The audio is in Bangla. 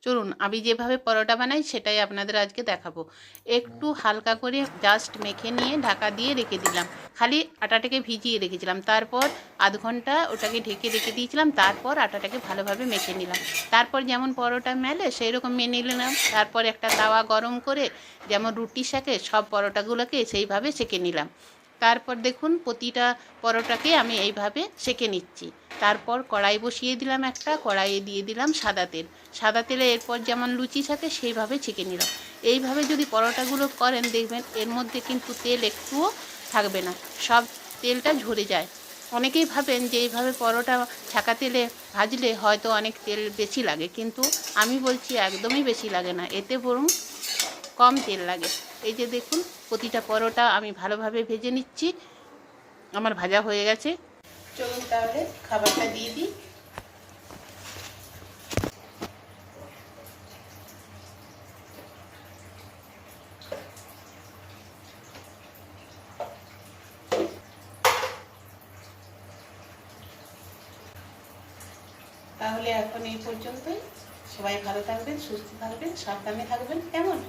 চলুন আমি যেভাবে পরোটা বানাই সেটাই আপনাদের আজকে দেখাবো। একটু হালকা করে জাস্ট মেখে নিয়ে ঢাকা দিয়ে রেখে দিলাম, খালি আটাটাকে ভিজিয়ে রেখেছিলাম, তারপর আধ ঘন্টা ওটাকে ঢেকে রেখে দিয়েছিলাম, তারপর আটাটাকে ভালোভাবে মেখে নিলাম। তারপর যেমন পরোটা মেলে সেই রকম মেনে নিলাম, তারপর একটা তাওয়া গরম করে যেমন রুটি সেঁকে সব পরোটাগুলোকে সেইভাবে সেঁকে নিলাম। তারপর দেখুন প্রতিটা পরোটাকে আমি এইভাবে সেঁকে নিচ্ছি। তারপর কড়াই বসিয়ে দিলাম, একটা কড়াইয়ে দিয়ে দিলাম সাদা তেল। সাদা তেলে এরপর যেমন লুচি থাকে সেইভাবে ছেঁকে নিলাম। এইভাবে যদি পরোটাগুলো করেন দেখবেন এর মধ্যে কিন্তু তেল একটুও থাকবে না, সব তেলটা ঝরে যায়। অনেকেই ভাবেন যে এইভাবে পরোটা ছাকা তেলে ভাজলে হয়তো অনেক তেল বেশি লাগে, কিন্তু আমি বলছি একদমই বেশি লাগে না, এতে বরং কম তেল লাগে। এই যে দেখুন প্রতিটা পরোটা আমি ভালোভাবে ভেজে নিচ্ছি, আমার ভাজা হয়ে গেছে। চলুন তাহলে খাবারটা দিয়ে দিই। তাহলে এখন এই পর্যন্তই। সবাই ভালো থাকবেন, সুস্থ থাকবেন, সাবধানে থাকবেন, কেমন?